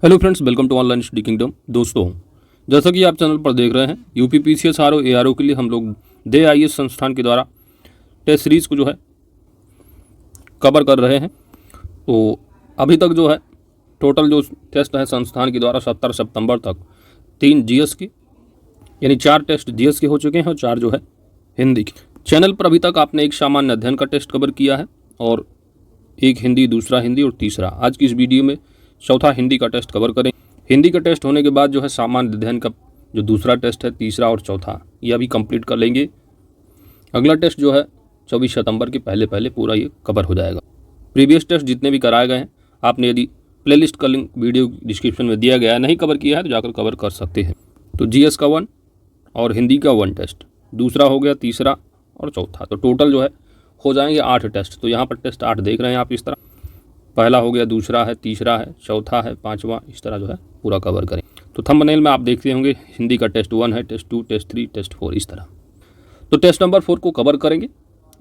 Hello friends, welcome to online study kingdom. दोस्तों, जैसा कि आप चैनल पर देख रहे हैं, यूपी पीसीएस आरओ एआरओ के लिए हम लोग दे आईएएस संस्थान के द्वारा टेस्ट सीरीज़ को जो है कवर कर रहे हैं। तो अभी तक जो है टोटल जो टेस्ट है संस्थान के द्वारा 17 सितंबर तक 3 जीएस की यानी 4 टेस्ट जीएस के हो चुके हैं और 4 जो है हिंदी की। चैनल पर अभी तक आपने एक सामान्य अध्ययन का टेस्ट कवर किया है और एक हिंदी, दूसरा हिंदी और तीसरा। आज की इस वीडियो में चौथा हिंदी का टेस्ट कवर करें। हिंदी का टेस्ट होने के बाद जो है सामान्य अध्ययन का जो दूसरा टेस्ट है, तीसरा और चौथा, यह भी कंप्लीट कर लेंगे। अगला टेस्ट जो है 24 सितंबर के पहले पूरा ये कवर हो जाएगा। प्रीवियस टेस्ट जितने भी कराए गए हैं, आपने यदि प्लेलिस्ट का लिंक वीडियो डिस्क्रिप्शन में दिया गया है, नहीं कवर किया है तो जाकर कवर कर सकते हैं। तो जीएस का 1 और हिंदी का 1 टेस्ट, दूसरा हो गया, तीसरा और चौथा, तो टोटल जो है हो जाएंगे 8 टेस्ट। तो यहाँ पर टेस्ट 8 देख रहे हैं आप। इस तरह पहला हो गया, दूसरा है, तीसरा है, चौथा है, पांचवा, इस तरह जो है पूरा कवर करें। तो थंबनेल में आप देखते होंगे हिंदी का टेस्ट 1 है, टेस्ट 2, टेस्ट 3, टेस्ट 4, इस तरह। तो टेस्ट नंबर 4 को कवर करेंगे।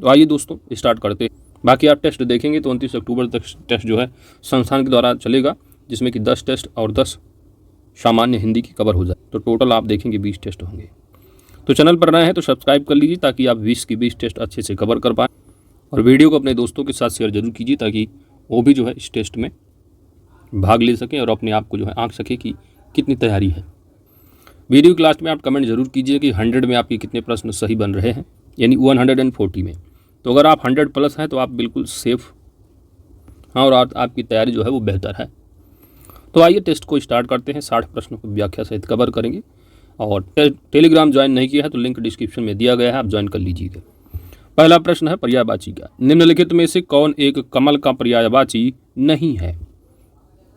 तो आइए दोस्तों स्टार्ट करते हैं। बाकी आप टेस्ट देखेंगे तो 29 अक्टूबर तक टेस्ट जो है संस्थान के द्वारा चलेगा, जिसमें कि 10 टेस्ट और 10 सामान्य हिंदी की कवर हो जाए। तो टोटल आप देखेंगे 20 टेस्ट होंगे। तो चैनल पर नए हैं तो सब्सक्राइब कर लीजिए ताकि आप 20 की 20 टेस्ट अच्छे से कवर कर पाएँ। और वीडियो को अपने दोस्तों के साथ शेयर जरूर कीजिए ताकि वो भी जो है इस टेस्ट में भाग ले सकें और अपने आप को जो है आंक सके कि कितनी तैयारी है। वीडियो के लास्ट में आप कमेंट जरूर कीजिए कि 100 में आपके कितने प्रश्न सही बन रहे हैं, यानी 140 में। तो अगर आप 100 प्लस हैं तो आप बिल्कुल सेफ हाँ, और आपकी तैयारी जो है वो बेहतर है। तो आइए टेस्ट को स्टार्ट करते हैं। 60 प्रश्नों को व्याख्या सहित कवर करेंगे। और टेलीग्राम ज्वाइन नहीं किया है तो लिंक डिस्क्रिप्शन में दिया गया है, आप ज्वाइन कर लीजिएगा। पहला प्रश्न है पर्यायवाची का। निम्नलिखित में से कौन एक कमल का पर्यायवाची नहीं है?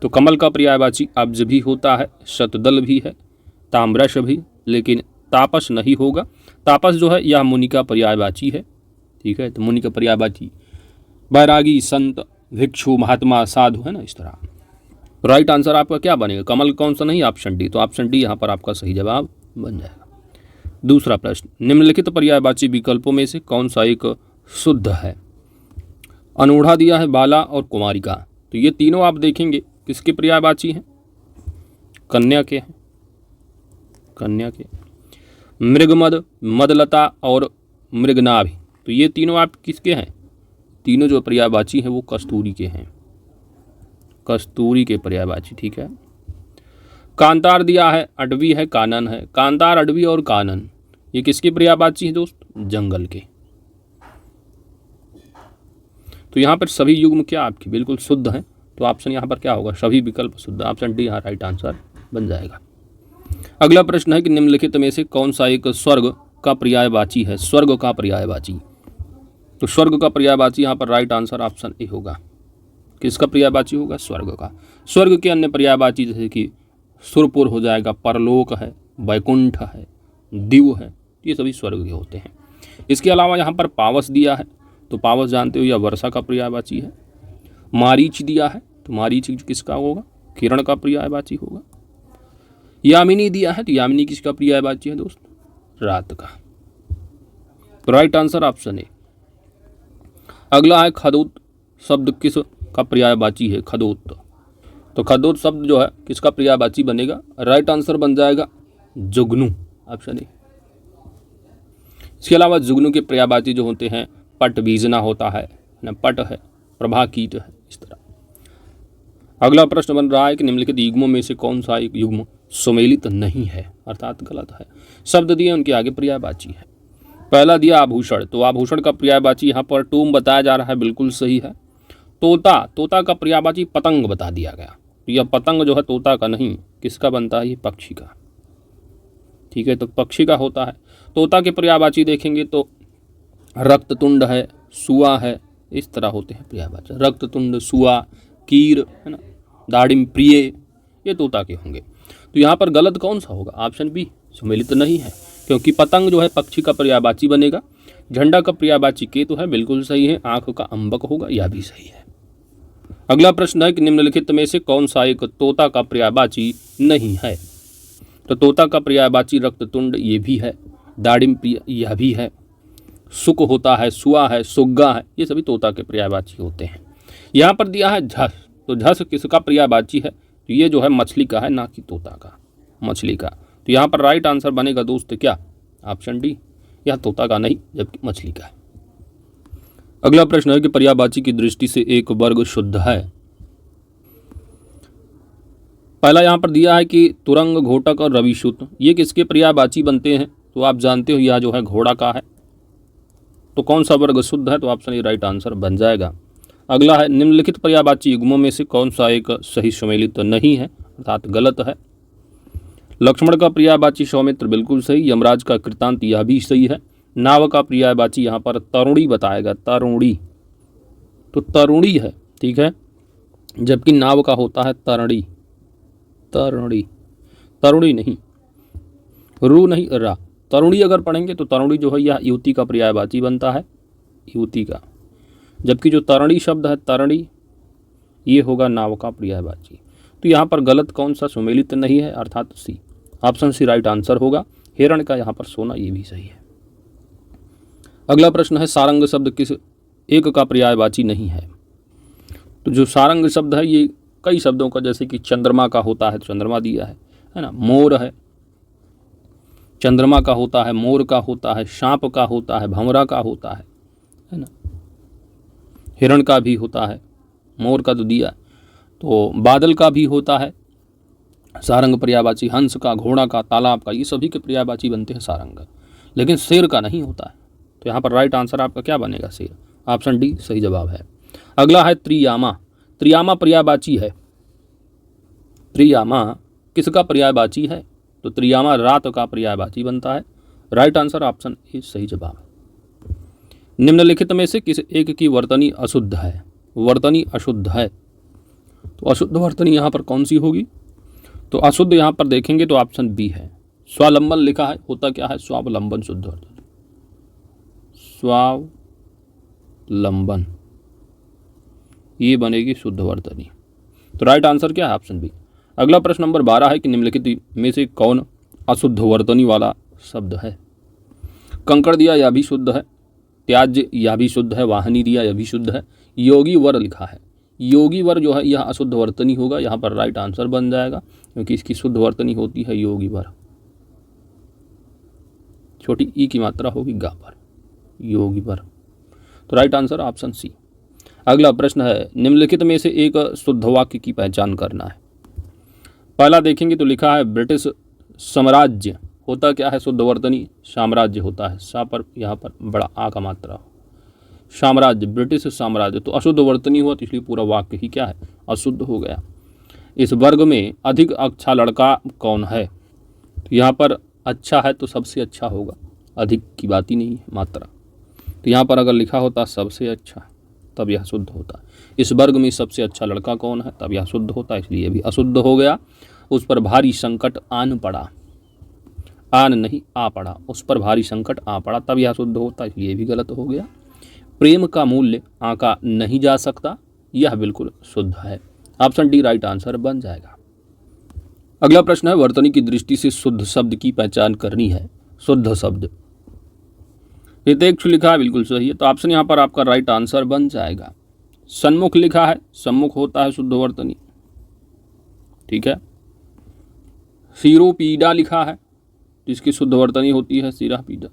तो कमल का पर्यायवाची अब्ज भी होता है, शतदल भी है, ताम्रश भी, लेकिन तापस नहीं होगा। तापस जो है यह मुनि का पर्यायवाची है। ठीक है, तो मुनि का पर्यायवाची बैरागी, संत, भिक्षु, महात्मा, साधु है ना, इस तरह। राइट आंसर आपका क्या बनेगा? कमल कौन सा नहीं? Option D. तो ऑप्शन डी यहाँ पर आपका सही जवाब बन जाएगा। दूसरा प्रश्न, निम्नलिखित पर्यायवाची विकल्पों में से कौन सा एक शुद्ध है? अनूढ़ा दिया है, बाला और कुमारिका। तो ये तीनों आप देखेंगे किसके पर्यायवाची हैं? कन्या के हैं, कन्या के। मृगमद, मदलता और मृगनाभ, तो ये तीनों आप किसके हैं? तीनों जो पर्यायवाची हैं वो कस्तूरी के हैं, कस्तूरी के पर्यायवाची। ठीक है। कांतार दिया है, अडवी है, कानन है। कांतार, अडवी और कानन ये किसके पर्यायवाची है दोस्त? जंगल के। तो यहाँ पर सभी युग्म क्या आपकी बिल्कुल शुद्ध हैं। तो ऑप्शन यहाँ पर क्या होगा? सभी विकल्प शुद्ध। ऑप्शन डी यहाँ राइट आंसर बन जाएगा। अगला प्रश्न है कि निम्नलिखित में से कौन सा एक स्वर्ग का पर्यायवाची है? स्वर्ग का पर्यायवाची। तो स्वर्ग का पर्यायवाची यहाँ पर राइट आंसर ऑप्शन ए होगा। किसका पर्यायवाची होगा? स्वर्ग का। स्वर्ग के अन्य पर्यायवाची जैसे कि सुरपुर हो जाएगा, परलोक है, वैकुंठ है, दिव है, ये सभी स्वर्ग के होते हैं। इसके अलावा यहाँ पर पावस दिया है, तो पावस जानते हो यह वर्षा का पर्यायवाची है। मारीच दिया है, तो मारीच किसका होगा? किरण का पर्यायवाची होगा। यामिनी दिया है, तो यामिनी किसका पर्यायवाची है दोस्त? रात का। तो राइट आंसर ऑप्शन ए। अगला है खदोत शब्द किस का पर्यायवाची है? खदोत। तो खदोत शब्द जो है किसका पर्यायवाची बनेगा? राइट आंसर बन जाएगा जुगनू, ऑप्शन ए। इसके अलावा जुगनू के पर्यायवाची जो होते हैं, पट बीजना होता है ना, पट है, प्रभा कीट है, इस तरह। अगला प्रश्न बन रहा है कि निम्नलिखित युग्मों में से कौन सा एक युग्म सुमेलित नहीं है, अर्थात गलत है। शब्द दिए उनके आगे पर्यायवाची है। पहला दिया आभूषण, तो आभूषण का पर्यायवाची यहाँ पर टूम बताया जा रहा है, बिल्कुल सही है। तोता, तोता का पर्यायवाची पतंग बता दिया गया। तो यह पतंग जो है तोता का नहीं, किसका बनता है? ये पक्षी का। ठीक है, तो पक्षी का होता है। तोता के पर्यायवाची देखेंगे तो रक्ततुंड है, सुआ है, इस तरह होते हैं पर्यायवाची। रक्ततुंड, सुआ, कीर है ना, दाड़िम प्रिय, ये तोता के होंगे। तो यहाँ पर गलत कौन सा होगा? ऑप्शन बी, सुमेलित नहीं है, क्योंकि पतंग जो है पक्षी का पर्यायवाची बनेगा। झंडा का पर्यायवाची केतु है, बिल्कुल सही है। आंख का अंबक होगा, यह भी सही है। अगला प्रश्न है कि निम्नलिखित में से कौन सा एक तोता का पर्यायवाची नहीं है? तो तोता का पर्यायवाची रक्ततुंड ये भी है, दाड़िम प्रिय यह भी है, सुक होता है, सुआ है, सुग्गा है, ये सभी तोता के पर्यायवाची होते हैं। यहाँ पर दिया है झस, तो झस किसका पर्यायवाची है? तो ये जो है मछली का है, ना कि तोता का, मछली का। तो यहाँ पर राइट आंसर बनेगा दोस्त क्या, ऑप्शन डी, यह तोता का नहीं जबकि मछली का है। अगला प्रश्न है कि पर्यायवाची की दृष्टि से एक वर्ग शुद्ध है। पहला यहाँ पर दिया है कि तुरंग, घोटक और रविशुद्ध, ये किसके पर्यायवाची बनते हैं, तो आप जानते हो यह जो है घोड़ा का है। तो कौन सा वर्ग शुद्ध है, तो ऑप्शन ए राइट आंसर बन जाएगा। अगला है निम्नलिखित पर्यायवाची युग्मों में से कौन सा एक सही सुमेलित नहीं है, अर्थात गलत है। लक्ष्मण का पर्यायवाची सौमित्र बिल्कुल सही, यमराज का कृतांत यह भी सही है। नाव का पर्यायवाची यहाँ पर तरुणी बताएगा, तरुणी, तो तरुणी है, ठीक है, जबकि नाव का होता है तरणी, तरुणी, तरुणी नहीं, रू नहीं रा, तरुणी अगर पढ़ेंगे तो तरुणी जो है यह युवती का पर्यायवाची बनता है, युवती का, जबकि जो तरणी शब्द है तरणी ये होगा नाव का पर्यायवाची। तो यहाँ पर गलत कौन सा सुमेलित नहीं है, अर्थात सी, ऑप्शन सी राइट आंसर होगा। हिरण का यहाँ पर सोना ये भी सही है। अगला प्रश्न है सारंग शब्द किस एक का पर्यायवाची नहीं है। तो जो सारंग शब्द है ये कई शब्दों का, जैसे कि चंद्रमा का होता है, चंद्रमा दिया है ना, मोर है, चंद्रमा का होता है, मोर का होता है, सांप का होता है, भंवरा का होता है ना, हिरण का भी होता है, मोर का तो दिया, तो बादल का भी होता है सारंग पर्यायवाची, हंस का, घोड़ा का, तालाब का, ये सभी के पर्यायवाची बनते हैं सारंग, लेकिन शेर का नहीं होता है। तो यहाँ पर राइट आंसर आपका क्या बनेगा, शेर, ऑप्शन डी सही जवाब है। अगला है त्रियामा, त्रियामा पर्यायवाची है, त्रियामा किसका पर्यायवाची है, तो त्रियामा रात का पर्यायवाची बनता है, राइट आंसर ऑप्शन ए सही जवाब है। निम्नलिखित में से किस एक की वर्तनी अशुद्ध है, वर्तनी अशुद्ध है, तो अशुद्ध वर्तनी यहाँ पर कौन सी होगी, तो अशुद्ध यहाँ पर देखेंगे तो ऑप्शन बी है, स्वावलंबन लिखा है, होता क्या है स्वावलंबन शुद्ध वर्तनी, स्वावलंबन ये बनेगी शुद्ध वर्तनी। तो राइट आंसर क्या है, ऑप्शन बी। अगला प्रश्न नंबर 12 है कि निम्नलिखित में से कौन अशुद्ध वर्तनी वाला शब्द है। कंकड़ दिया यह भी शुद्ध है, त्याज्य यह भी शुद्ध है, वाहनी दिया यह भी शुद्ध है, योगी वर लिखा है, योगी वर जो है यह अशुद्ध वर्तनी होगा, यहाँ पर राइट आंसर बन जाएगा, क्योंकि इसकी शुद्ध वर्तनी होती है योगी वर, छोटी ई की मात्रा होगी गा पर, योगी वर। तो राइट आंसर ऑप्शन सी। अगला प्रश्न है निम्नलिखित में से एक शुद्ध वाक्य की पहचान करना है। पहला देखेंगे तो लिखा है ब्रिटिश साम्राज्य, होता क्या है शुद्ध वर्तनी, साम्राज्य होता है, सा पर यहाँ पर बड़ा आ का मात्रा हो, साम्राज्य, ब्रिटिश साम्राज्य, तो अशुद्ध वर्तनी हुआ, तो इसलिए पूरा वाक्य ही क्या है अशुद्ध हो गया। इस वर्ग में अधिक अच्छा लड़का कौन है, तो यहाँ पर अच्छा है तो सबसे अच्छा होगा, अधिक की बात ही नहीं है मात्रा, तो यहाँ पर अगर लिखा होता सबसे अच्छा तब यह शुद्ध होता। इस वर्ग में सबसे अच्छा लड़का कौन है, तब यह शुद्ध होता, इसलिए भी अशुद्ध हो गया। उस पर भारी संकट आन पड़ा, आन नहीं आ पड़ा, उस पर भारी संकट आ पड़ा, तब यह शुद्ध होता, इसलिए भी गलत हो गया। प्रेम का मूल्य आंका नहीं जा सकता, यह बिल्कुल शुद्ध है, ऑप्शन डी राइट आंसर बन जाएगा। अगला प्रश्न है वर्तनी की दृष्टि से शुद्ध शब्द की पहचान करनी है। शुद्ध शब्द हितेक्ष लिखा है, बिल्कुल सही है, तो ऑप्शन यहाँ पर आपका राइट आंसर बन जाएगा। सन्मुख लिखा है, सम्मुख होता है शुद्ध वर्तनी, ठीक है। सिरोपीडा लिखा है, जिसकी शुद्ध वर्तनी होती है सिरा पीडा,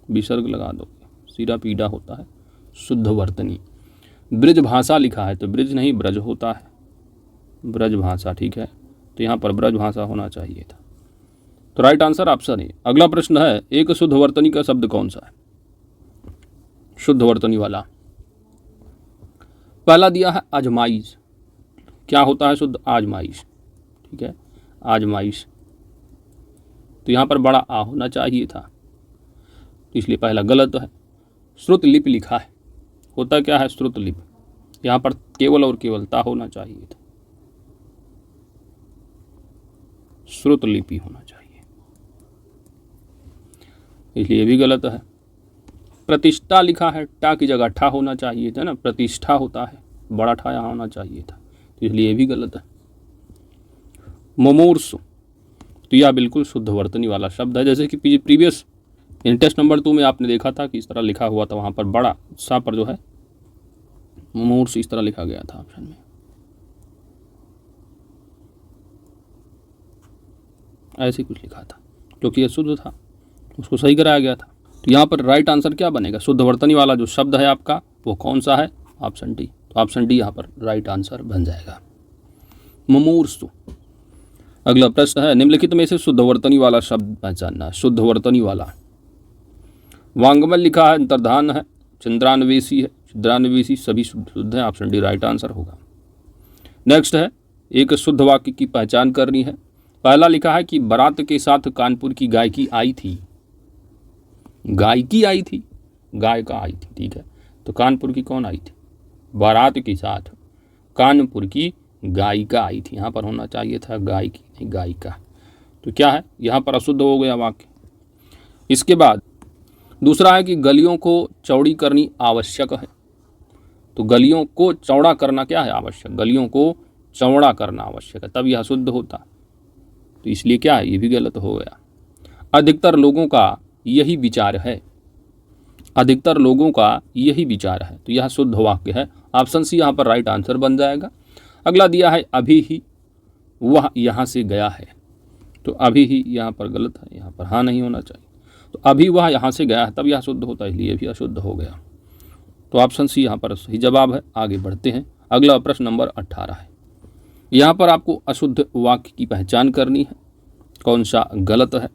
विसर्ग लगा दो, सिरा पीडा होता है शुद्ध वर्तनी। ब्रज भाषा लिखा है, तो ब्रज नहीं ब्रज होता है, ब्रज भाषा, ठीक है, तो यहाँ पर ब्रज भाषा होना चाहिए था, तो राइट आंसर ऑप्शन है। अगला प्रश्न है एक शुद्ध वर्तनी का शब्द कौन सा है, शुद्ध वर्तनी वाला। पहला दिया है आजमाइश, क्या होता है शुद्ध आजमाइश, ठीक है, आजमाइश, तो यहाँ पर बड़ा आ होना चाहिए था, तो इसलिए पहला गलत है। श्रुत लिपि लिखा है, होता क्या है श्रुत लिपि, यहाँ पर केवल और केवल ता होना चाहिए था, श्रुत लिपि होना चाहिए, इसलिए भी गलत है। प्रतिष्ठा लिखा है, टा की जगह ठा होना चाहिए था ना, प्रतिष्ठा होता है, बड़ा ठा यहाँ होना चाहिए था, तो इसलिए भी गलत है। मुमूर्षु, तो यह बिल्कुल शुद्ध वर्तनी वाला शब्द है, जैसे कि प्रीवियस इन टेस्ट नंबर 2 में आपने देखा था कि इस तरह लिखा हुआ था, वहाँ पर बड़ा सा पर जो है मुमूर्षु इस तरह लिखा गया था ऑप्शन में, ऐसे कुछ लिखा था, क्योंकि यह शुद्ध था, उसको सही कराया गया था। तो यहाँ पर राइट आंसर क्या बनेगा? शुद्ध वर्तनी वाला जो शब्द है आपका वो कौन सा है? Option D. तो ऑप्शन डी यहाँ पर राइट आंसर बन जाएगा, मुमूर्षु। अगला प्रश्न है, निम्नलिखित में से शुद्ध वर्तनी वाला शब्द पहचानना है। शुद्ध वर्तनी वाला वांग्मय लिखा है, अंतर्धान है, चंद्रान्वेषी है, छिद्रान्वेषी, सभी शुद्ध है। ऑप्शन डी राइट आंसर होगा। नेक्स्ट है, एक शुद्ध वाक्य की पहचान करनी है। पहला लिखा है कि बारात के साथ कानपुर की गायकी आई थी। गायकी आई थी, गायिका आई थी, ठीक है। तो कानपुर की कौन आई थी? बारात के साथ कानपुर की गायिका आई थी। यहाँ पर होना चाहिए था गायकी, नहीं गायिका। तो क्या है? यहाँ पर अशुद्ध हो गया वाक्य। इसके बाद दूसरा है कि गलियों को चौड़ी करनी आवश्यक है। तो गलियों को चौड़ा करना क्या है? आवश्यक। गलियों को चौड़ा करना आवश्यक है, तब यह शुद्ध होता। तो इसलिए क्या है? ये भी गलत हो गया। अधिकतर लोगों का यही विचार है। अधिकतर लोगों का यही विचार है, तो यह शुद्ध वाक्य है। ऑप्शन सी यहाँ पर राइट आंसर बन जाएगा। अगला दिया है, अभी ही वह यहाँ से गया है। तो अभी ही यहाँ पर गलत है, यहाँ पर हाँ नहीं होना चाहिए। तो अभी वह यहाँ से गया है, तब यह शुद्ध होता है, इसलिए भी अशुद्ध हो गया। तो ऑप्शन सी यहाँ पर सही जवाब है। आगे बढ़ते हैं। अगला प्रश्न नंबर 18 है। यहाँ पर आपको अशुद्ध वाक्य की पहचान करनी है, कौन सा गलत है।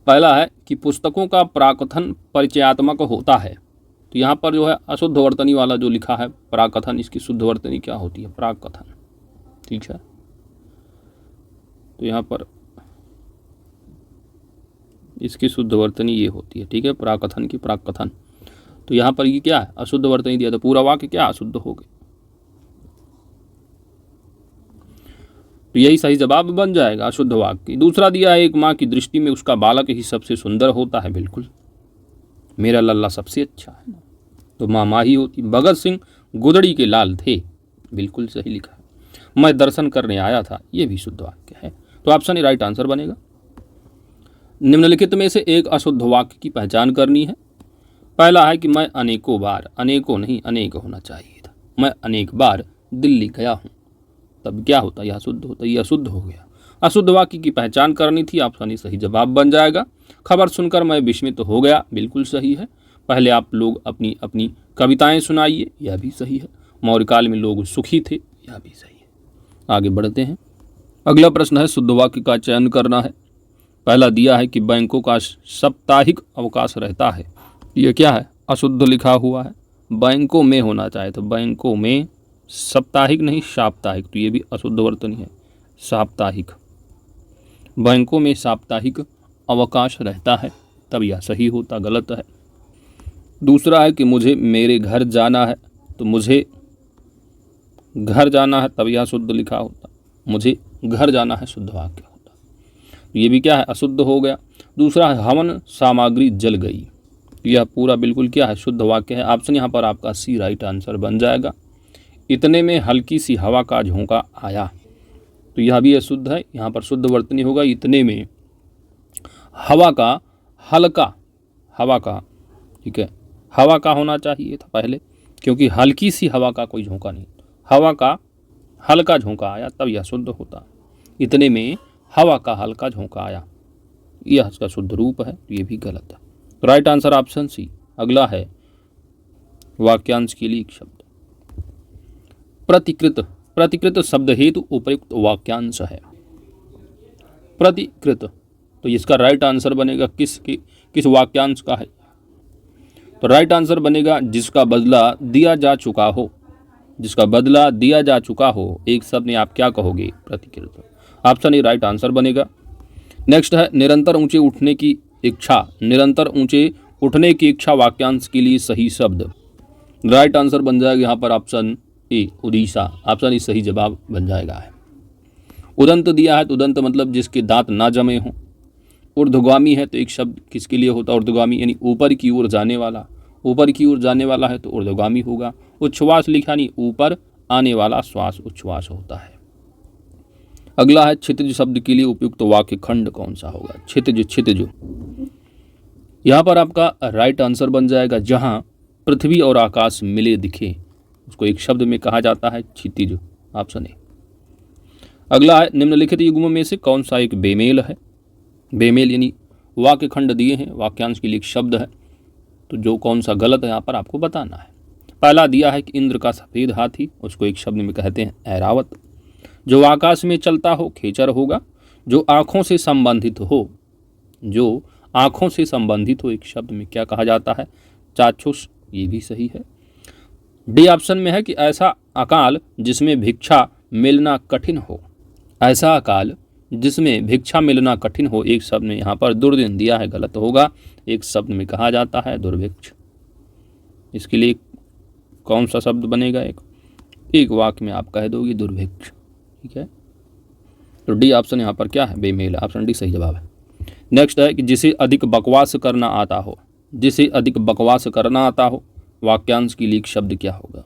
पहला है कि पुस्तकों का प्राकथन परिचयात्मक होता है। तो यहाँ पर जो है अशुद्ध वर्तनी वाला जो लिखा है प्राकथन, इसकी शुद्ध वर्तनी क्या होती है? प्राकथन, ठीक है। तो यहाँ पर इसकी शुद्ध वर्तनी ये होती है, ठीक है, प्राकथन की प्राकथन। तो यहाँ पर ये क्या है? अशुद्ध वर्तनी दिया, तो पूरा वाक्य क्या अशुद्ध हो गया। तो यही सही जवाब बन जाएगा, अशुद्ध वाक्य। दूसरा दिया है, एक माँ की दृष्टि में उसका बालक ही सबसे सुंदर होता है। बिल्कुल, मेरा लल्ला सबसे अच्छा है ना, तो माँ ही होती। भगत सिंह गुदड़ी के लाल थे। बिल्कुल सही लिखा है। मैं दर्शन करने आया था, ये भी शुद्ध वाक्य है। तो ऑप्शन ए राइट आंसर बनेगा। निम्नलिखित में से एक अशुद्ध वाक्य की पहचान करनी है। पहला है कि मैं अनेकों बार, अनेकों नहीं अनेक होना चाहिए था, मैं अनेक बार दिल्ली गया हूँ। तब क्या होता? यह शुद्ध होता, यह अशुद्ध हो गया। अशुद्ध वाक्य की पहचान करनी थी, ऑप्शन ए सही जवाब बन जाएगा। खबर सुनकर मैं विस्मित हो गया, बिल्कुल सही है। पहले आप लोग अपनी अपनी कविताएं सुनाइए, यह भी सही है। मौर्यकाल में लोग सुखी थे, यह भी सही है। आगे बढ़ते हैं। अगला प्रश्न है, शुद्ध वाक्य का चयन करना है। पहला दिया है कि बैंकों का साप्ताहिक अवकाश रहता है। यह क्या है? अशुद्ध लिखा हुआ है, बैंकों में होना चाहिए, तो बैंकों में साप्ताहिक नहीं साप्ताहिक, तो ये भी अशुद्ध वर्तनी है, साप्ताहिक। बैंकों में साप्ताहिक अवकाश रहता है, तब यह सही होता, गलत है। दूसरा है कि मुझे मेरे घर जाना है, तो मुझे घर जाना है, तब यह शुद्ध लिखा होता, मुझे घर जाना है शुद्ध वाक्य होता। ये भी क्या है? अशुद्ध हो गया। दूसरा है, हवन सामग्री जल गई, यह पूरा बिल्कुल क्या है? शुद्ध वाक्य है। ऑप्शन यहाँ पर आपका सी राइट आंसर बन जाएगा। इतने में हल्की सी हवा का झोंका आया, तो यह भी अशुद्ध है, यहाँ पर शुद्ध वर्तनी होगा। इतने में हवा का हल्का, हवा का, ठीक है, हवा का होना चाहिए था पहले, क्योंकि हल्की सी हवा का कोई झोंका नहीं, हवा का हल्का झोंका आया, तब यह शुद्ध होता। इतने में हवा का हल्का झोंका आया, यह इसका शुद्ध रूप है, तो ये भी गलत है। तो राइट आंसर ऑप्शन सी। अगला है वाक्यांश के लिए एक शब्द, प्रतिकृत। प्रतिकृत शब्द हेतु उपयुक्त वाक्यांश है। प्रतिकृत, तो इसका राइट आंसर बनेगा किस वाक्यांश का है? तो राइट आंसर बनेगा जिसका बदला दिया जा चुका हो। जिसका बदला दिया जा चुका हो, एक शब्द में आप क्या कहोगे? Pratikrit. Option A right answer बनेगा। नेक्स्ट है, निरंतर ऊंचे उठने की इच्छा। निरंतर ऊंचे उठने की इच्छा वाक्यांश के लिए सही शब्द। राइट आंसर बन जाएगा यहाँ पर option A Orissa. Option A सही जवाब बन जाएगा है। उदंत दिया है, तो उदंत मतलब जिसके दांत ना जमे हों। ऊर्ध्वगामी है, तो एक शब्द किसके लिए होता है? ऊर्ध्वगामी, यानी ऊपर की ओर जाने वाला। ऊपर की ओर जाने वाला है तो ऊर्ध्वगामी होगा। उच्छ्वास लिखा नहीं, ऊपर आने वाला श्वास उच्छ्वास होता है। अगला है, क्षितिज शब्द के लिए उपयुक्त वाक्य खंड कौन सा होगा? क्षितिज, क्षितिज, यहाँ पर आपका राइट आंसर बन जाएगा जहाँ पृथ्वी और आकाश मिले दिखे, उसको एक शब्द में कहा जाता है क्षितिज। Option A. अगला है निम्नलिखित युग्मों में से कौन सा एक बेमेल है। बेमेल यानी वाक्य खंड दिए हैं, वाक्यांश के लिए एक शब्द है, तो जो कौन सा गलत है यहाँ पर आपको बताना है। पहला दिया है कि इंद्र का सफेद हाथी, उसको एक शब्द में कहते हैं ऐरावत। जो आकाश में चलता हो खेचर होगा। जो आँखों से संबंधित हो, जो आँखों से संबंधित हो एक शब्द में क्या कहा जाता है, चाक्षुष, ये भी सही है। डी ऑप्शन में है कि ऐसा अकाल जिसमें भिक्षा मिलना कठिन हो। ऐसा अकाल जिसमें भिक्षा मिलना कठिन हो, एक शब्द में यहाँ पर दुर्दिन दिया है, गलत होगा। एक शब्द में कहा जाता है दुर्भिक्ष। इसके लिए कौन सा शब्द बनेगा, एक वाक्य में आप कह दोगे दुर्भिक्ष, ठीक है। तो डी ऑप्शन यहाँ पर क्या है, बेमेल, ऑप्शन डी सही जवाब है। नेक्स्ट है कि जिसे अधिक बकवास करना आता हो। जिसे अधिक बकवास करना आता हो, वाक्यांश के लिए एक शब्द क्या होगा।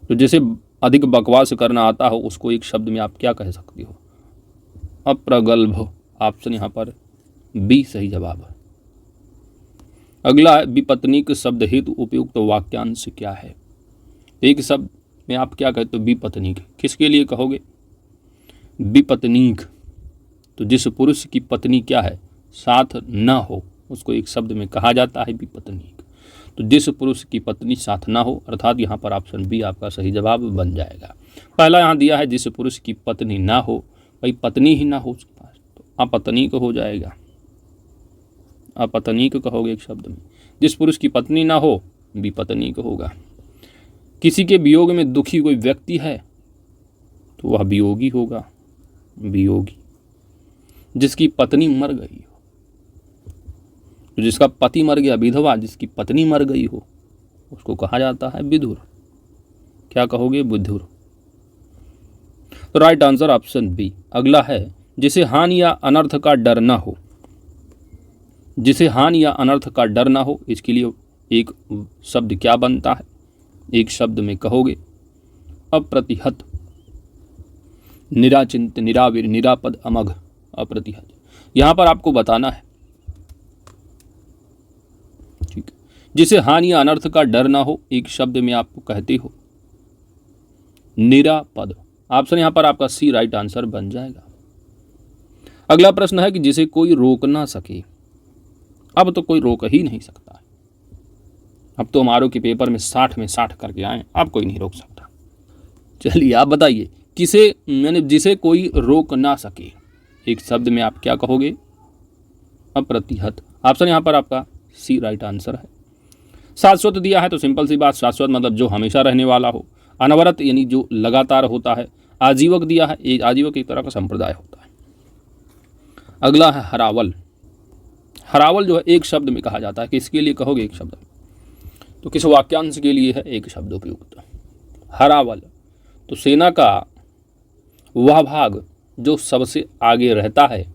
तो जिसे अधिक बकवास करना आता हो उसको एक शब्द में आप क्या कह सकती हो, अप्रगल्भ। ऑप्शन यहाँ पर बी सही जवाब है। अगला है विपत्नीक शब्द हेतु उपयुक्त वाक्यांश क्या है। एक शब्द में आप क्या कहते हो, विपत्नीक, किसके लिए कहोगे, विपत्नीक। तो जिस पुरुष की पत्नी क्या है, साथ न हो, उसको एक शब्द में कहा जाता है विपत्नीक। तो जिस पुरुष की पत्नी साथ ना हो, अर्थात यहाँ पर ऑप्शन बी आपका सही जवाब बन जाएगा। पहला यहाँ दिया है जिस पुरुष की पत्नी ना हो, भाई पत्नी ही ना हो उसके पास, तो अपत्नीक हो जाएगा, अपत्नीक कहोगे एक शब्द में। जिस पुरुष की पत्नी ना हो, विपत्नीक होगा। किसी के वियोग में दुखी कोई व्यक्ति है तो वह वियोगी होगा, वियोगी। जिसकी पत्नी मर गई हो, तो जिसका पति मर गया, विधवा, जिसकी पत्नी मर गई हो, उसको कहा जाता है विधुर। क्या कहोगे, विधुर। तो राइट आंसर ऑप्शन बी। अगला है जिसे हानि या अनर्थ का डर ना हो। जिसे हानि या अनर्थ का डर ना हो, इसके लिए एक शब्द क्या बनता है, एक शब्द में कहोगे अप्रतिहत, निराचिंत, निरावीर, निरापद, अमघ, अप्रतिहत। यहां पर आपको बताना है, ठीक है। जिसे हानि या अनर्थ का डर ना हो, एक शब्द में आप कहते हो निरापद। ऑप्शन यहां पर आपका सी राइट आंसर बन जाएगा। अगला प्रश्न है कि जिसे कोई रोक ना सके। अब तो कोई रोक ही नहीं सकता है। अब तो हमारे के पेपर में 60 में 60 करके आए, अब कोई नहीं रोक सकता। चलिए आप बताइए, किसे मैंने जिसे कोई रोक ना सके, एक शब्द में आप क्या कहोगे, अप्रतिहत। ऑप्शन यहाँ पर आपका सी राइट आंसर है। शाश्वत दिया है तो सिंपल सी बात, शाश्वत मतलब जो हमेशा रहने वाला हो। अनवरत यानी जो लगातार होता है। आजीवक दिया है, एक आजीवक एक तरह का संप्रदाय होता है। अगला है हरावल। हरावल जो है एक शब्द में कहा जाता है, किसके लिए कहोगे एक शब्द, तो किस वाक्यांश के लिए है एक शब्द उपयुक्त, हरावल। तो सेना का वह भाग जो सबसे आगे रहता है,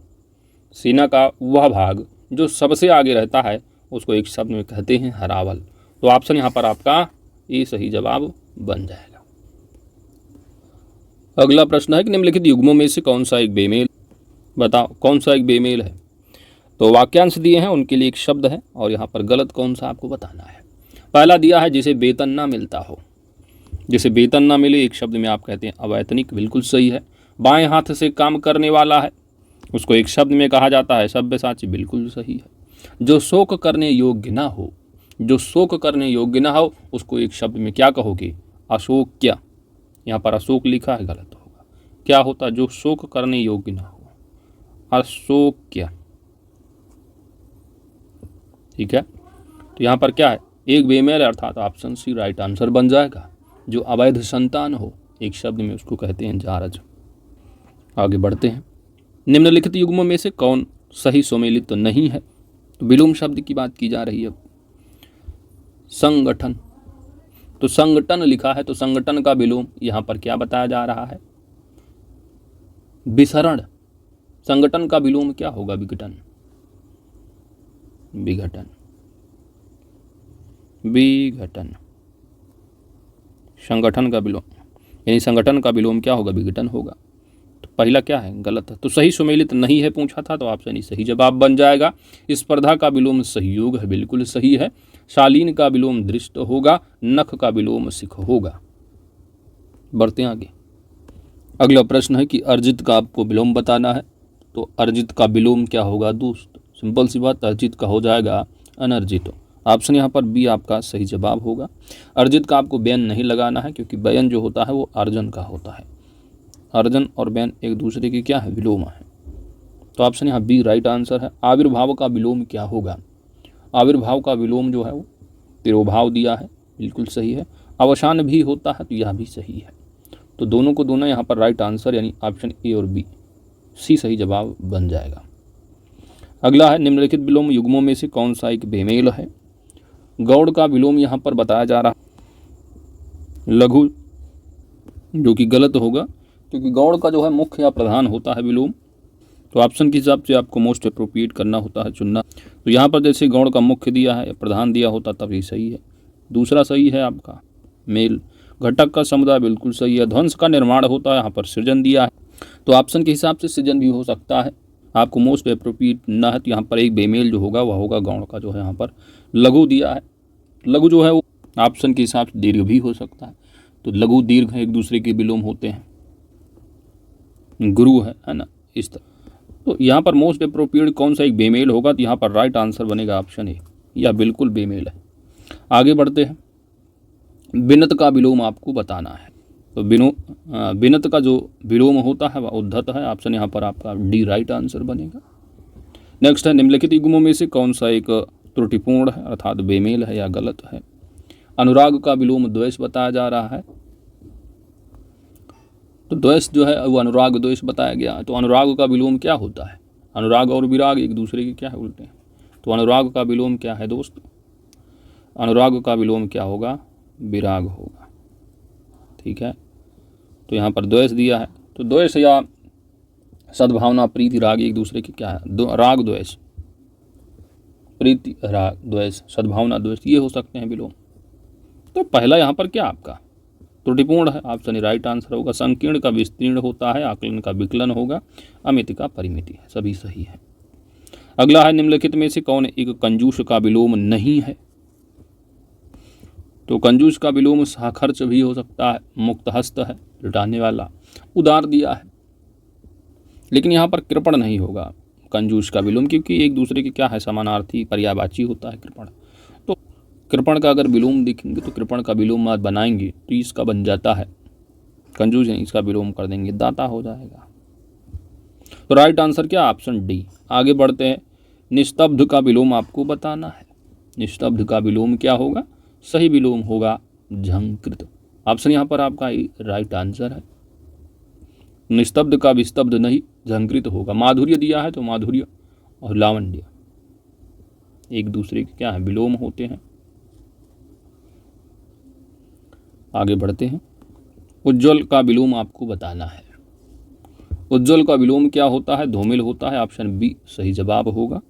सेना का वह भाग जो सबसे आगे रहता है, उसको एक शब्द में कहते हैं हरावल। तो ऑप्शन यहाँ पर आपका ये सही जवाब बन जाएगा। अगला प्रश्न है कि निम्नलिखित युग्मों में से कौन सा एक बेमेल, बताओ कौन सा एक बेमेल है। तो वाक्यांश दिए हैं, उनके लिए एक शब्द है और यहाँ पर गलत कौन सा आपको बताना है। पहला दिया है जिसे वेतन ना मिलता हो। जिसे वेतन ना मिले, एक शब्द में आप कहते हैं अवैतनिक, बिल्कुल सही है। बाएं हाथ से काम करने वाला है, उसको एक शब्द में कहा जाता है सब्यसाची, बिल्कुल सही है। जो शोक करने योग्य ना हो, जो शोक करने योग्य ना हो, उसको एक शब्द में क्या कहोगे, अशोक्य। यहाँ पर अशोक लिखा है, गलत होगा। क्या होता, जो शोक करने योग्य ना हो, अशोक्य, ठीक है। तो यहाँ पर क्या है, एक बेमेल, अर्थात ऑप्शन सी राइट आंसर बन जाएगा। जो अवैध संतान हो, एक शब्द में उसको कहते हैं जारज। आगे बढ़ते हैं। निम्नलिखित युग्मों में से कौन सही सुमेलित तो नहीं है। तो विलोम शब्द की बात की जा रही है। संगठन, तो संगठन लिखा है, तो संगठन का विलोम यहाँ पर क्या बताया जा रहा है, विसरण। संगठन का विलोम क्या होगा, विघटन, विघटन, विघटन। संगठन का विलोम यानी संगठन का विलोम क्या होगा, विघटन होगा। तो पहला क्या है, गलत है। तो सही सुमेलित नहीं है पूछा था, तो ऑप्शन ही सही जवाब बन जाएगा। स्पर्धा का विलोम सहयोग है, बिल्कुल सही है। शालीन का विलोम दृष्ट होगा। नख का विलोम सिख होगा। बढ़ते हैं आगे। अगला प्रश्न है कि अर्जित का आपको विलोम बताना है। तो अर्जित का विलोम क्या होगा दोस्त? सिंपल सी बात, अर्जित का हो जाएगा अनर्जित। ऑप्शन यहाँ पर बी आपका सही जवाब होगा। अर्जित का आपको व्ययन नहीं लगाना है, क्योंकि व्ययन जो होता है वो अर्जन का होता है। अर्जन और व्ययन एक दूसरे की क्या है? विलोम है। तो ऑप्शन यहाँ बी राइट आंसर है। आविर्भाव का विलोम क्या होगा? आविर्भाव का विलोम जो है वो तिरोभाव दिया है, बिल्कुल सही है। अवसान भी होता है, तो यह भी सही है। तो दोनों को दोनों यहाँ पर राइट आंसर, यानी ऑप्शन ए और बी, सी सही जवाब बन जाएगा। अगला है निम्नलिखित विलोम युग्मों में से कौन सा एक बेमेल है? गौड़ का विलोम यहाँ पर बताया जा रहा है लघु, जो कि गलत होगा, क्योंकि गौड़ का जो है मुख्य या प्रधान होता है विलोम। तो ऑप्शन के हिसाब से आपको मोस्ट अप्रोप्रिएट करना होता है, चुनना। तो यहाँ पर जैसे गौड़ का मुख्य दिया है या प्रधान दिया होता तब ये सही है। दूसरा सही है आपका मेल। घटक का समुदाय बिल्कुल सही है। ध्वंस का निर्माण होता है, यहाँ पर सृजन दिया है, तो ऑप्शन के हिसाब से सृजन भी हो सकता है। आपको मोस्ट अप्रोप्रिएट ना है, तो यहाँ पर एक बेमेल जो होगा वह होगा गौड़ का जो है यहाँ पर लघु दिया है। लघु जो है वो ऑप्शन के हिसाब से दीर्घ भी हो सकता है। तो लघु दीर्घ एक दूसरे के विलोम होते हैं, गुरु है ना, इस तरह। तो यहाँ पर मोस्ट अप्रोप्रिएट कौन सा एक बेमेल होगा? तो यहाँ पर राइट आंसर बनेगा ऑप्शन ए, यह बिल्कुल बेमेल है। आगे बढ़ते हैं। बिनत का विलोम आपको बताना है। तो बिनत का जो विलोम होता है वह उद्धत है। ऑप्शन यहाँ पर आपका डी राइट आंसर बनेगा। नेक्स्ट है निम्नलिखित युग्मों में से कौन सा एक त्रुटिपूर्ण है, अर्थात बेमेल है या गलत है? अनुराग का विलोम द्वेष बताया जा रहा है। तो द्वेष जो है वो अनुराग द्वेष बताया गया। तो अनुराग का विलोम क्या होता है? अनुराग और विराग एक दूसरे के क्या है? उल्टे हैं। तो अनुराग का विलोम क्या है दोस्त? अनुराग का विलोम क्या होगा? विराग होगा। ठीक है, तो यहाँ पर द्वेष दिया है। तो द्वेष या सद्भावना, प्रीति, राग एक दूसरे के क्या है? राग द्वेष, प्रीति राग द्वेष, सद्भावना द्वेष, ये हो सकते हैं विलोम। तो पहला यहाँ पर क्या आपका त्रुटिपूर्ण है, ऑप्शन राइट आंसर होगा। संकीर्ण का विस्तीर्ण होता है, आकलन का विकलन होगा, अमिति का परिमिति है, सभी सही है। अगला है निम्नलिखित में से कौन एक कंजूस का विलोम नहीं है? तो कंजूस का विलोम साखर्च भी हो सकता है, मुक्तहस्त है, लुटाने वाला, उदार दिया है, लेकिन यहाँ पर कृपण नहीं होगा कंजूस का विलोम, क्योंकि एक दूसरे के क्या है? समानार्थी, पर्यायवाची होता है कृपण। तो कृपण का अगर विलोम देखेंगे तो कृपण का विलोम बनाएंगे तो इसका बन जाता है कंजूस, इसका विलोम कर देंगे दाता हो जाएगा। तो राइट आंसर क्या? Option D. आगे बढ़ते हैं। निस्तब्ध का विलोम आपको बताना है। निस्तब्ध का विलोम क्या होगा? सही विलोम होगा झंकृत। ऑप्शन यहाँ पर आपका राइट आंसर है। निस्तब्ध का विस्तब्ध नहीं, झंकृत होगा। माधुर्य दिया है तो माधुर्य और लावण्य एक दूसरे के क्या है? विलोम होते हैं। आगे बढ़ते हैं। उज्ज्वल का विलोम आपको बताना है। उज्ज्वल का विलोम क्या होता है? धूमिल होता है। ऑप्शन बी सही जवाब होगा।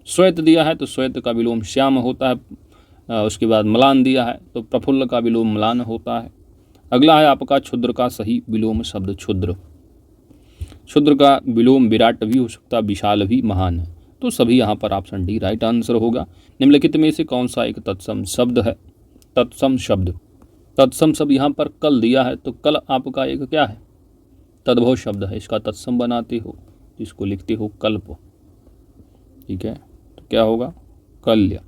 श्वेत दिया है तो श्वेत का विलोम श्याम होता है। उसके बाद म्लान दिया है तो प्रफुल्ल का विलोम म्लान होता है। अगला है आपका क्षुद्र का सही विलोम शब्द क्षुद्र। क्षुद्र का विलोम विराट भी हो सकता है, विशाल भी, महान है। तो सभी यहाँ पर ऑप्शन डी राइट आंसर होगा। निम्नलिखित में से कौन सा एक तत्सम शब्द है? तत्सम शब्द, तत्सम शब्द यहाँ पर कल दिया है तो कल आपका एक क्या है? तद्भव शब्द है। इसका तत्सम बनाते हो, इसको लिखते हो कल्प। ठीक है, तो क्या होगा? कल्य।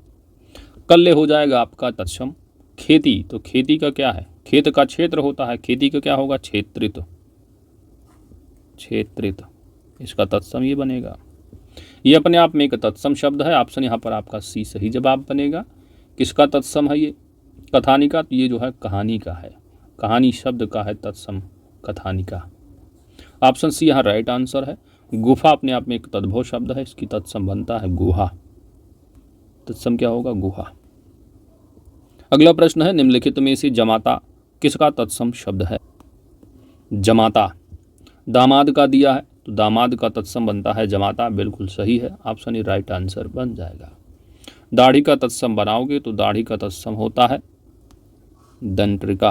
कल्य हो जाएगा आपका तत्सम। खेती, तो खेती का क्या है? खेत का क्षेत्र होता है, खेती का क्या होगा? क्षेत्रित। क्षेत्रित, इसका तत्सम ये बनेगा। ये अपने आप में एक तत्सम शब्द है। ऑप्शन यहाँ पर आपका सी सही जवाब बनेगा। किसका तत्सम है ये? कथानिका। तो ये जो है कहानी का है, कहानी शब्द का है तत्सम, कथानिका। ऑप्शन सी यहाँ राइट आंसर है। गुफा अपने आप में एक तद्भव शब्द है, इसकी तत्सम बनता है गुहा। तत्सम क्या होगा? गुहा। अगला प्रश्न है निम्नलिखित में से जमाता किसका तत्सम शब्द है? जमाता दामाद का दिया है तो दामाद का तत्सम बनता है जमाता, बिल्कुल सही है। ऑप्शन ए राइट आंसर बन जाएगा। दाढ़ी का तत्सम बनाओगे तो दाढ़ी का तत्सम होता है दंत्रिका।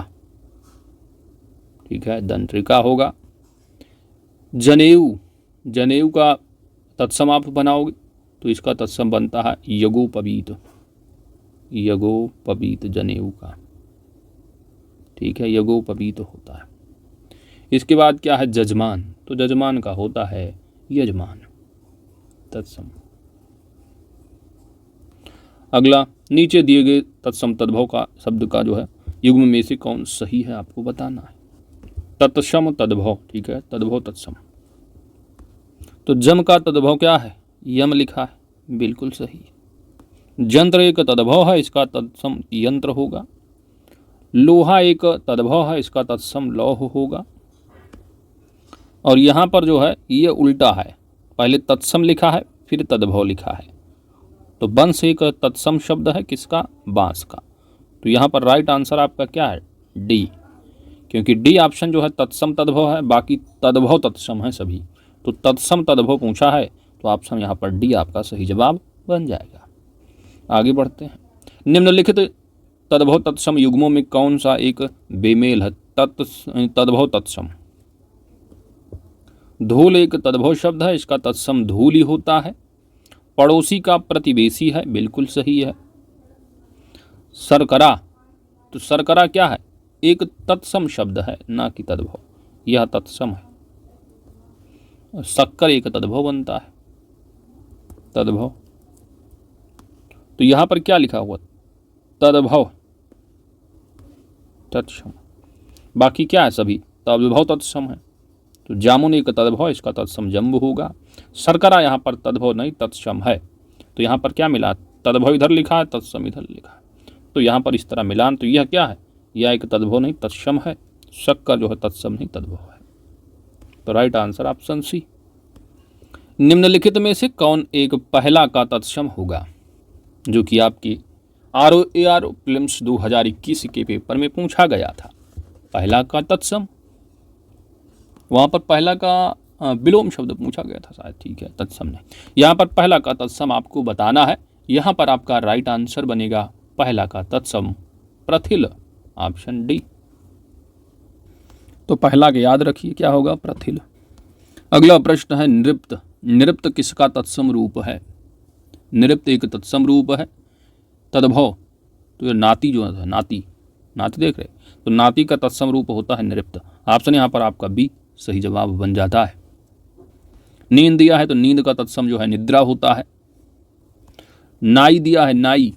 ठीक है, दंत्रिका होगा। जनेऊ, जनेऊ का तत्सम आप बनाओगे तो इसका तत्सम बनता है यगोपवीत। यगोपवीत जनेऊ का। ठीक है, यगोपवीत होता है। इसके बाद क्या है, जजमान, तो जजमान का होता है यजमान, तत्सम। अगला, नीचे दिए गए तत्सम तद्भव का शब्द का जो है युग्म में से कौन सही है आपको बताना है। तत्सम तद्भव, ठीक है, तद्भव तत्सम। तो जम का तद्भव क्या है, यम लिखा है, बिल्कुल सही। जंत्र एक तद्भव है, इसका तत्सम यंत्र होगा। लोहा एक तद्भव है, इसका तत्सम लौह होगा। और यहाँ पर जो है ये उल्टा है, पहले तत्सम लिखा है फिर तद्भव लिखा है। तो वंश एक तत्सम शब्द है, किसका, बांस का। तो यहाँ पर राइट आंसर आपका क्या है, डी, क्योंकि डी ऑप्शन जो है तत्सम तद्भव है, बाकी तद्भव तत्सम है सभी। तो तत्सम तद्भव पूछा है तो ऑप्शन यहाँ पर डी आपका सही जवाब बन जाएगा। आगे बढ़ते हैं। निम्नलिखित तद्भव तत्सम युग्मों में कौन सा एक बेमेल है, तद्भव तत्सम। धूल एक तद्भव शब्द है, इसका तत्सम धूल ही होता है। पड़ोसी का प्रतिवेशी है, बिल्कुल सही है। सरकरा, तो सरकरा क्या है, एक तत्सम शब्द है, ना कि तद्भव, यह तत्सम है। शक्कर एक तद्भव बनता है, तद्भव। तो यहां पर क्या लिखा हुआ, तद्भव तत्सम, बाकी क्या है, सभी तद्भव तत्सम है। तो जामुन एक तद्भव, इसका तत्सम जम्ब होगा। शर्करा यहाँ पर तद्भव नहीं तत्सम है, तो यहाँ पर क्या मिला, तद्भव इधर लिखा है, तत्सम इधर लिखा है। तो यहाँ पर इस तरह मिलान, तो यह क्या है, यह एक तद्भव नहीं तत्सम है, शक्कर जो है तत्सम नहीं तद्भव है। तो राइट आंसर ऑप्शन सी। निम्नलिखित में से कौन एक पहला का तत्सम होगा, जो कि आपकी ROAR प्रीलिम्स 2021 के पेपर में पूछा गया था। पहला का तत्सम, वहाँ पर पहला का विलोम शब्द पूछा गया था शायद, ठीक है, तत्सम ने। यहाँ पर पहला का तत्सम आपको बताना है। यहाँ पर आपका राइट आंसर बनेगा पहला का तत्सम प्रथिल, ऑप्शन डी। तो पहला के याद रखिए क्या होगा, प्रथिल। अगला प्रश्न है नृप्त। नृप्त किसका तत्सम रूप है, नृप्त एक तत्सम रूप है, तद्भव। तो ये नाती जो है, नाती, नाती देख रहे, तो नाती का तत्सम रूप होता है नृप्त। ऑप्शन यहाँ पर आपका बी सही जवाब बन जाता है। नींद दिया है तो नींद का तत्सम जो है निद्रा होता है। नाई दिया है, नाई,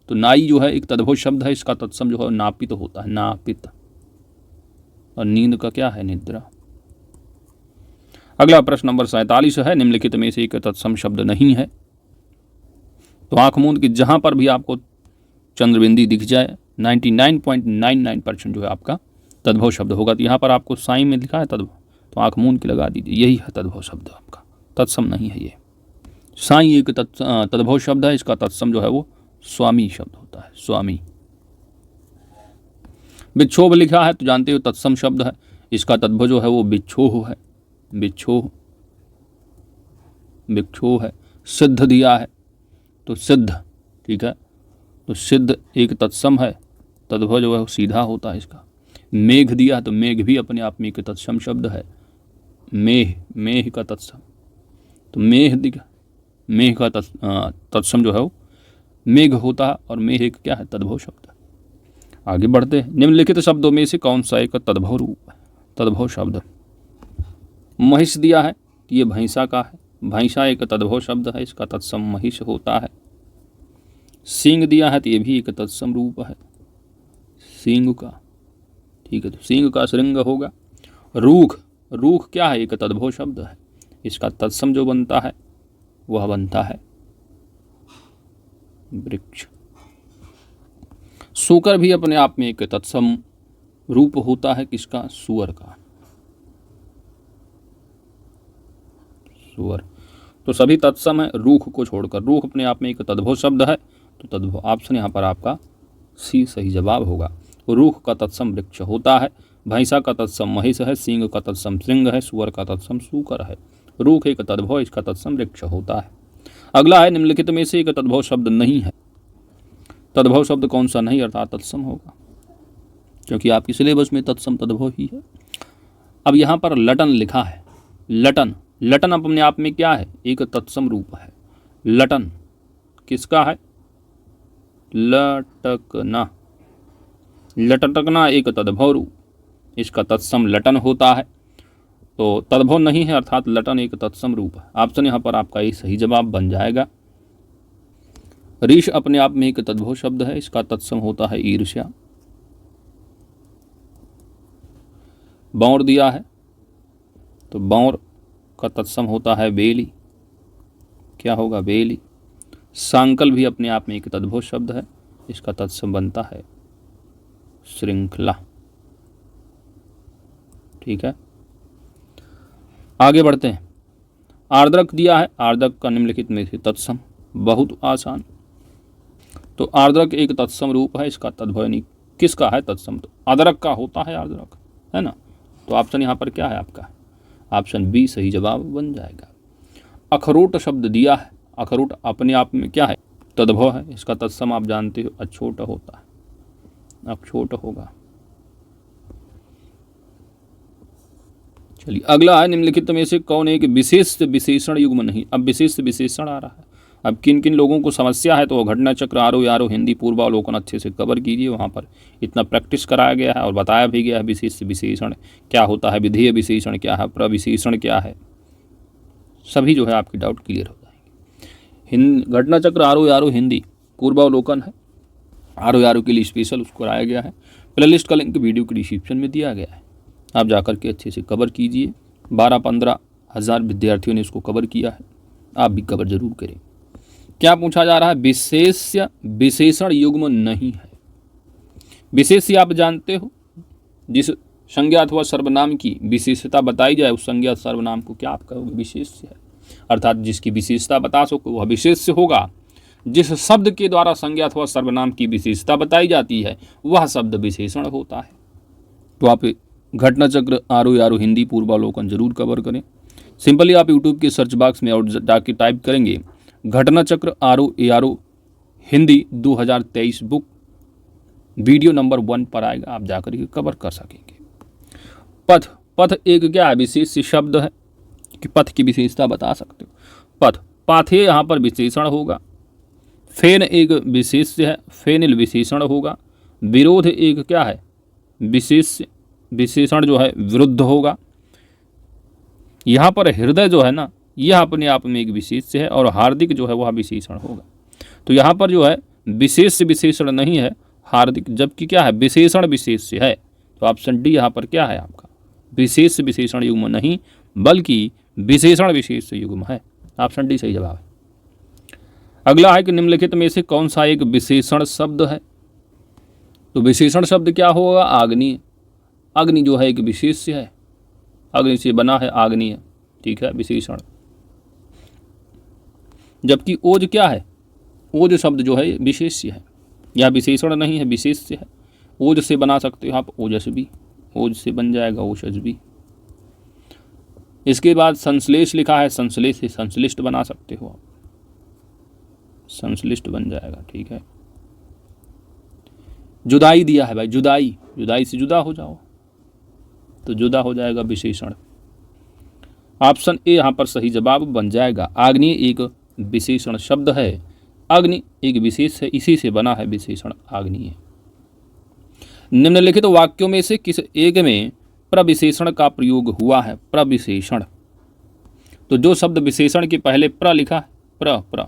तो नाई जो है एक तद्भव शब्द है, इसका तत्सम जो है नापित होता है, नापित। और नींद का क्या है, निद्रा। अगला प्रश्न नंबर 47 है, निम्नलिखित में से एक तत्सम शब्द नहीं है। तो आंख मूंद की जहां पर भी आपको चंद्रबिंदी दिख जाए 99.99% जो है आपका तद्भव शब्द होगा। तो यहाँ पर आपको साई में लिखा है तद्भव, तो आंख मूंद की लगा दीजिए, यही है तद्भव शब्द आपका, तत्सम नहीं है ये। साई एक तद्भव शब्द है, इसका तत्सम जो है वो स्वामी शब्द होता है, स्वामी। बिच्छोह लिखा है तो जानते हो तत्सम शब्द है, इसका तद्भव जो है वो बिच्छोह है, बिच्छोह, बिच्छोह है। सिद्ध दिया है तो सिद्ध, ठीक है, तो सिद्ध एक तत्सम है, तद्भव जो है सीधा होता है इसका। मेघ दिया तो मेघ भी अपने आप में एक तत्सम शब्द है, मेघ, मेघ का तत्सम, तो मेघ दिया, मेघ का तत्सम जो है वो मेघ होता है, और मेघ एक क्या है, तद्भव शब्द। आगे बढ़ते हैं। निम्नलिखित शब्दों में से कौन सा एक तद्भव रूप है, तद्भव शब्द। महिष दिया है, ये भैंसा का है, भैंसा एक तद्भव शब्द है, इसका तत्सम महिष होता है। सींग दिया है तो ये भी एक तत्सम रूप है, सींग का, ठीक है, तो सींग का श्रृंग होगा। रूख, रूख क्या है, एक तद्भव शब्द है, इसका तत्सम जो बनता है वह बनता है वृक्ष। सूकर भी अपने आप में एक तत्सम रूप होता है, किसका, सुअर का, सुअर। तो सभी तत्सम है रूख को छोड़कर, रूख अपने आप में एक तद्भव शब्द है, तो तद्भव ऑप्शन यहाँ पर आपका सी सही जवाब होगा। रूख का तत्सम वृक्ष होता है, भैंसा का तत्सम महिष है, सिंह का तत्सम श्रृंग है, सुअर का तत्सम सूकर है। रूख एक तद्भव, इसका तत्सम वृक्ष होता है। अगला है, निम्नलिखित में से एक तद्भव शब्द नहीं है। तद्भव शब्द कौन सा नहीं, अर्थात तत्सम होगा, क्योंकि आपकी सिलेबस में तत्सम तद्भव ही है। अब यहाँ पर लटन लिखा है, लटन, लटन अपने आप में क्या है, एक तत्सम रूप है। लटन किसका है, लटकना, लटकना एक तद्भव रूप, इसका तत्सम लटन होता है। तो तद्भव नहीं है, अर्थात लटन एक तत्सम रूप है। ऑप्शन यहाँ पर आपका ये सही जवाब बन जाएगा। रीश अपने आप में एक तद्भव शब्द है, इसका तत्सम होता है ईर्ष्या। बौर दिया है तो बौर का तत्सम होता है बेली, क्या होगा? बेली। सांकल भी अपने आप में एक तद्भव शब्द है, इसका तत्सम बनता है श्रृंखला। ठीक है, आगे बढ़ते हैं। आर्द्रक दिया है, आर्द्रक का निम्नलिखित में से तत्सम, बहुत आसान। तो आर्द्रक एक तत्सम रूप है, इसका तद्भव नहीं। किसका है तत्सम? तो अदरक का होता है आर्द्रक, है ना। तो ऑप्शन यहाँ पर क्या है आपका? ऑप्शन बी सही जवाब बन जाएगा। अखरोट शब्द दिया है, अखरोट अपने आप में क्या है? तद्भव है, इसका तत्सम आप जानते हो अछोट होता है, अक्षोट होगा। चलिए अगला है, निम्नलिखित में से कौन एक विशेष विशेषण युग्म नहीं? अब विशेष विशेषण आ रहा है। अब किन किन लोगों को समस्या है तो घटना चक्र, आरो यारो, हिंदी पूर्वावलोकन अच्छे से कवर कीजिए। वहाँ पर इतना प्रैक्टिस कराया गया है और बताया भी गया है विशेष विशेषण क्या होता है, विधेय विशेषण क्या है, प्रविशेषण क्या है, सभी जो है आपकी डाउट क्लियर हो जाएंगे। घटना चक्र, आरो यारो, हिंदी पूर्वावलोकन है, आरो यारो के लिए स्पेशल उसको कराया गया है। प्ले लिस्ट का लिंक वीडियो के डिस्क्रिप्शन में दिया गया है, आप जाकर के अच्छे से कवर कीजिए। 12-15 हज़ार विद्यार्थियों ने इसको कवर किया है, आप भी कवर जरूर करें। क्या पूछा जा रहा है? विशेष्य विशेषण युग्म नहीं है। विशेष्य आप जानते हो, जिस संज्ञा अथवा सर्वनाम की विशेषता बताई जाए उस संज्ञा सर्वनाम को क्या आप कहोगे? विशेष्य है, अर्थात जिसकी विशेषता बता सको वह विशेष्य होगा। जिस शब्द के द्वारा संज्ञा अथवा सर्वनाम की विशेषता बताई जाती है वह शब्द विशेषण होता है। तो आप घटना चक्र, आरो यारो, हिंदी पूर्वावलोकन जरूर कवर करें। सिंपली आप यूट्यूब के सर्च बॉक्स में और जाके टाइप करेंगे घटना चक्र, आरो यारो, हिंदी 2023 बुक, वीडियो नंबर 1 पर आएगा, आप जाकर के कवर कर सकेंगे। पथ, पथ एक क्या है? विशेष शब्द है कि पथ की विशेषता बता सकते हो। पथ, पाथे यहाँ पर विशेषण होगा। फेन एक विशेष्य है, फेनिल विशेषण होगा। विरोध एक क्या है? विशेषण जो है विरुद्ध होगा। यहाँ पर हृदय जो है ना, यह अपने आप में एक विशेष्य है और हार्दिक जो है वह विशेषण होगा। तो यहाँ पर जो है विशेष विशेषण नहीं है हार्दिक, जबकि क्या है? विशेषण विशेष्य है। तो ऑप्शन डी यहाँ पर क्या है आपका? विशेष विशेषण युग्म नहीं बल्कि विशेषण विशेष युग्म है। ऑप्शन डी सही जवाब है। अगला है कि निम्नलिखित में से कौन सा एक विशेषण शब्द है? तो विशेषण शब्द क्या होगा? आग्नेय। अग्नि जो है एक विशेष्य है, अग्नि से बना है आग्नेय, ठीक है, विशेषण। जबकि ओज क्या है? ओज शब्द जो है विशेष्य है, यह विशेषण नहीं है, विशेष्य है। ओज से बना सकते हो आप ओजस्वी, ओज से बन जाएगा ओजस्वी। इसके बाद संश्लेष लिखा है, संश्लेष से संश्लिष्ट बना सकते हो आप, संश्लिष्ट बन जाएगा, ठीक है। जुदाई दिया है भाई, जुदाई, जुदाई से जुदा हो जाओ तो जुदा हो जाएगा विशेषण। ऑप्शन ए यहाँ पर सही जवाब बन जाएगा। आग्नेय एक विशेषण शब्द है, अग्नि एक विशेष है, इसी से बना है विशेषण आग्नेय। निम्नलिखित वाक्यों में से किस एक में प्रविशेषण का प्रयोग हुआ है? प्रविशेषण, तो जो शब्द विशेषण के पहले प्र लिखा है, प्र,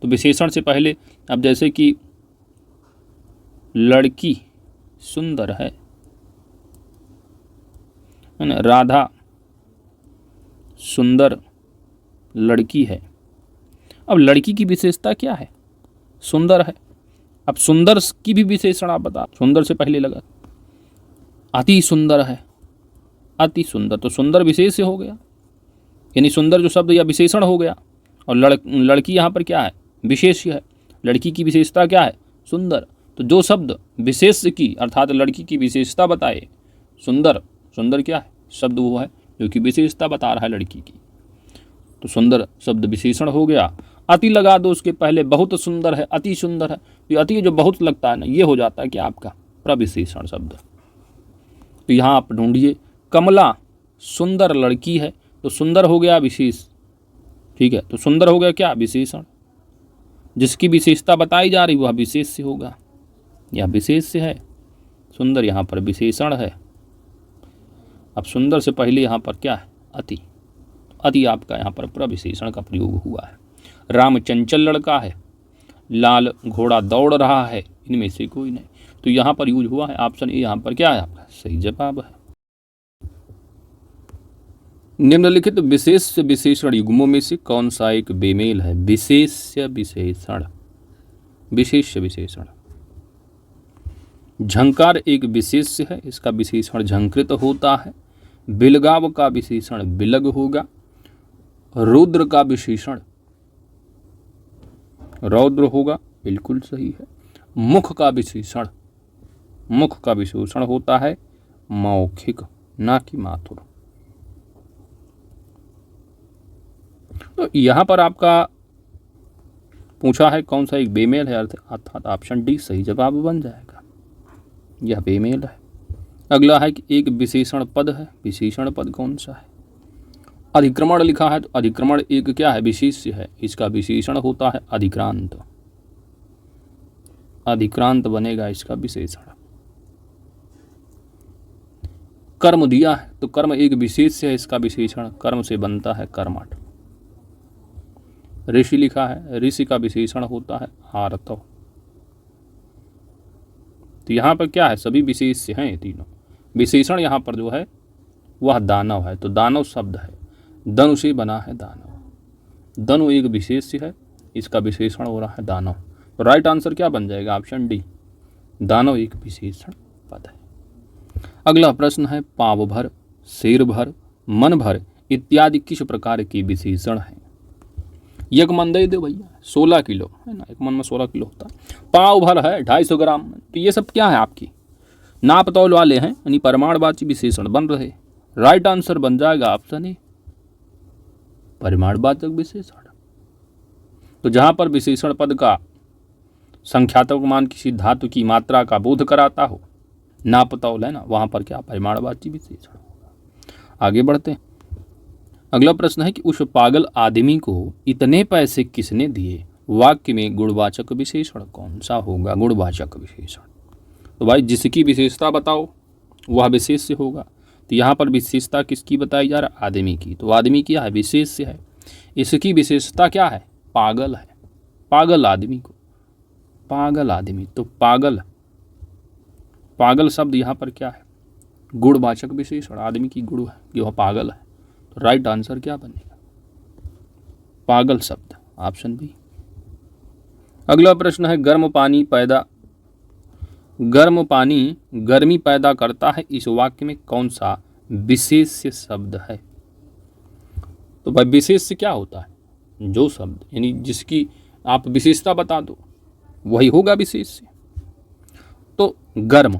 तो विशेषण से पहले, अब जैसे कि लड़की सुंदर है ना, राधा सुंदर लड़की है। अब लड़की की विशेषता क्या है? सुंदर है। अब सुंदर की भी विशेषण आप बता, सुंदर से पहले लगा अति सुंदर है, अति सुंदर, तो सुंदर विशेष हो गया, यानी सुंदर जो शब्द या विशेषण हो गया। और लड़की यहाँ पर क्या है? विशेष्य है। लड़की की विशेषता क्या है? सुंदर, तो जो शब्द विशेष की अर्थात लड़की की विशेषता बताए, सुंदर, सुंदर क्या है? शब्द वो है जो कि विशेषता बता रहा है लड़की की, तो सुंदर शब्द विशेषण हो गया। अति लगा दो उसके पहले, बहुत सुंदर है, अति सुंदर है, तो अति जो बहुत लगता है ना, ये हो जाता है कि आपका प्रविशेषण शब्द। तो यहाँ आप ढूंढिए, कमला सुंदर लड़की है, तो सुंदर हो गया विशेष, ठीक है, तो सुंदर हो गया क्या? विशेषण। जिसकी विशेषता बताई जा रही वह विशेष से होगा, यह विशेष से है, सुंदर यहाँ पर विशेषण है। अब सुंदर से पहले यहाँ पर क्या है? अति। अति आपका यहाँ पर प्रविशेषण का प्रयोग हुआ है। राम चंचल लड़का है, लाल घोड़ा दौड़ रहा है, इनमें से कोई नहीं। तो यहाँ पर यूज हुआ है ऑप्शन ए, यहाँ पर क्या है आपका सही जवाब है। निम्नलिखित विशेष विशेषण युग्मों में से कौन सा एक बेमेल है? विशेष विशेषण, विशेष विशेषण। झंकार एक विशेष है, इसका विशेषण झंकृत होता है। बिलगाव का विशेषण बिलग होगा। रुद्र का विशेषण रौद्र होगा, बिल्कुल सही है। मुख का विशेषण, मुख का विशेषण होता है मौखिक, ना कि माथुर। तो यहां पर आपका पूछा है कौन सा एक बेमेल है, अर्थात ऑप्शन डी सही जवाब बन जाएगा, यह बेमेल है। अगला है कि एक विशेषण पद है, विशेषण पद कौन सा है? अधिक्रमण लिखा है, तो अधिक्रमण एक क्या है? विशेष्य है, इसका विशेषण होता है अधिक्रांत। अधिक्रांत बनेगा इसका विशेषण। कर्म दिया है, तो कर्म एक विशेष्य है, इसका विशेषण कर्म से बनता है कर्मठ। ऋषि लिखा है, ऋषि का विशेषण होता है आर्तव। तो यहाँ पर क्या है? सभी विशेष्य हैं तीनों। विशेषण यहाँ पर जो है वह दानव है, तो दानव शब्द है, दनु से बना है दानव। दनु एक विशेष्य है, इसका विशेषण हो रहा है दानव। तो राइट आंसर क्या बन जाएगा? ऑप्शन डी, दानव एक विशेषण पद है। अगला प्रश्न है, पाव भर, शेर भर, मन भर इत्यादि किस प्रकार के विशेषण हैं? एक मन दे दो भैया, 16 किलो है ना, एक मन में 16 किलो होता है। पाव भर है 250 ग्राम, तो ये सब क्या है? आपकी नाप तौल वाले हैं, यानी परिमाणवाची विशेषण बन रहे। राइट आंसर बन जाएगा ऑप्शन ए, परिमाणवाचक विशेषण। तो जहां पर विशेषण पद का संख्यात्मक मान किसी धातु की मात्रा का बोध कराता हो, नाप तौल है ना, वहां पर क्या? परिमाणवाची विशेषण होगा। आगे बढ़ते हैं। अगला प्रश्न है कि उस पागल आदमी को इतने पैसे किसने दिए? वाक्य में गुणवाचक विशेषण कौन सा होगा? गुणवाचक विशेषण। तो भाई जिसकी विशेषता बताओ वह विशेष्य होगा। तो यहाँ पर विशेषता किसकी बताई जा रहा है? आदमी की। तो आदमी क्या है? विशेष्य है। इसकी विशेषता क्या है? पागल है। पागल आदमी को, पागल आदमी, तो पागल, पागल शब्द यहाँ पर क्या है? गुणवाचक विशेषण। आदमी की गुण है कि वह पागल है। तो राइट आंसर क्या बनेगा? पागल शब्द, ऑप्शन बी। अगला प्रश्न है, गर्म पानी गर्मी पैदा करता है, इस वाक्य में कौन सा विशेष्य शब्द है? तो भाई विशेष्य क्या होता है? जो शब्द यानी जिसकी आप विशेषता बता दो वही होगा विशेष्य। तो गर्म,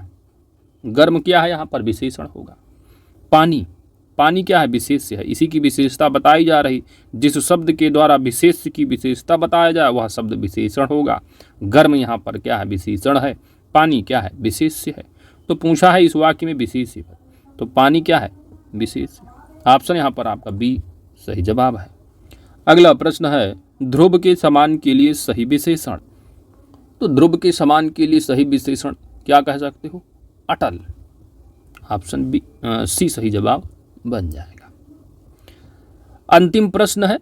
गर्म क्या है? यहाँ पर विशेषण होगा। पानी, पानी क्या है? विशेष्य है, इसी की विशेषता बताई जा रही। जिस शब्द के द्वारा विशेष्य की विशेषता बताया जाए वह शब्द विशेषण होगा। गर्म यहाँ पर क्या है? विशेषण है। पानी क्या है? विशेष्य है। तो पूछा है इस वाक्य में विशेष्य, तो पानी क्या है? विशेष्य। ऑप्शन यहाँ पर आपका बी सही जवाब है। अगला प्रश्न है, ध्रुव के समान के लिए सही विशेषण। तो ध्रुव के समान के लिए सही विशेषण क्या कह सकते हो? अटल। ऑप्शन बी सी सही जवाब बन जाएगा। अंतिम प्रश्न है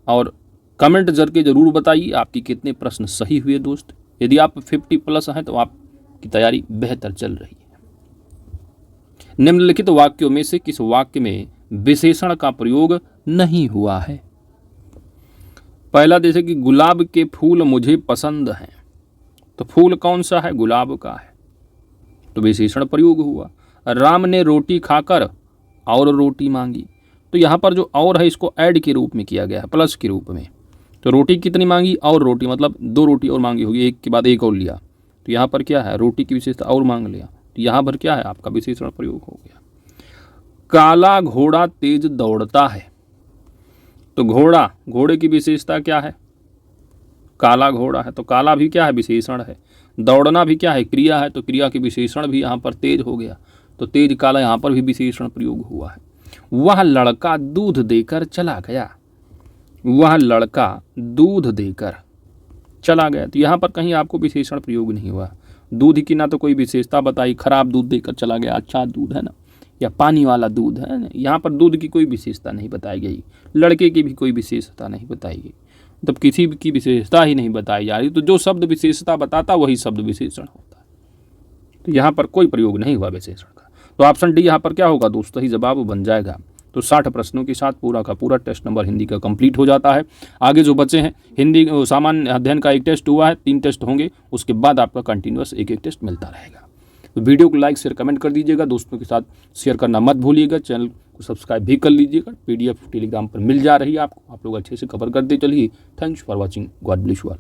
और कमेंट करके जरूर बताइए आपकी कितने प्रश्न सही हुए दोस्त। यदि आप 50+ हैं तो आपकी तैयारी बेहतर चल रही है। निम्नलिखित वाक्यों में से किस वाक्य में विशेषण का प्रयोग नहीं हुआ है? पहला जैसे कि गुलाब के फूल मुझे पसंद हैं, तो फूल कौन सा है? गुलाब का है, तो विशेषण प्रयोग हुआ। राम ने रोटी खाकर और रोटी मांगी, तो यहाँ पर जो और है इसको ऐड के रूप में किया गया है, प्लस के रूप में। तो रोटी कितनी मांगी? और रोटी, मतलब 2 रोटी और मांगी होगी, एक के बाद एक और लिया, तो यहाँ पर क्या है? रोटी की विशेषता और मांग लिया, तो यहाँ पर क्या है? आपका विशेषण प्रयोग हो गया। काला घोड़ा तेज दौड़ता है, तो घोड़ा, घोड़े की विशेषता क्या है? काला घोड़ा है, तो काला भी क्या है? विशेषण है। दौड़ना भी क्या है? क्रिया है, तो क्रिया के विशेषण भी यहाँ पर तेज हो गया, तो तेज काला यहाँ पर भी विशेषण प्रयोग हुआ है। वह लड़का दूध देकर चला गया, वह लड़का दूध देकर चला गया, तो यहाँ पर कहीं आपको विशेषण प्रयोग नहीं हुआ। दूध की ना तो कोई विशेषता बताई, खराब दूध देकर चला गया, अच्छा दूध है ना, या पानी वाला दूध है। यहाँ पर दूध की कोई विशेषता नहीं बताई गई, लड़के की भी कोई विशेषता नहीं बताई गई, मतलब किसी की विशेषता ही नहीं बताई जा रही। तो जो शब्द विशेषता बताता वही शब्द विशेषण होता है, तो यहाँ पर कोई प्रयोग नहीं हुआ विशेषण का। तो ऑप्शन डी यहाँ पर क्या होगा दोस्तों, ही जवाब बन जाएगा। तो 60 प्रश्नों के साथ पूरा का पूरा टेस्ट नंबर हिंदी का कंप्लीट हो जाता है। आगे जो बचे हैं, हिंदी सामान्य अध्ययन का एक टेस्ट हुआ है, 3 टेस्ट होंगे, उसके बाद आपका कंटिन्यूअस एक टेस्ट मिलता रहेगा। तो वीडियो को लाइक शेयर कमेंट कर दीजिएगा, दोस्तों के साथ शेयर करना मत भूलिएगा, चैनल को सब्सक्राइब भी कर लीजिएगा। PDF टेलीग्राम पर मिल जा रही है आपको, आप लोग अच्छे से कवर कर दे चलिए। Thanks for watching, God bless you all.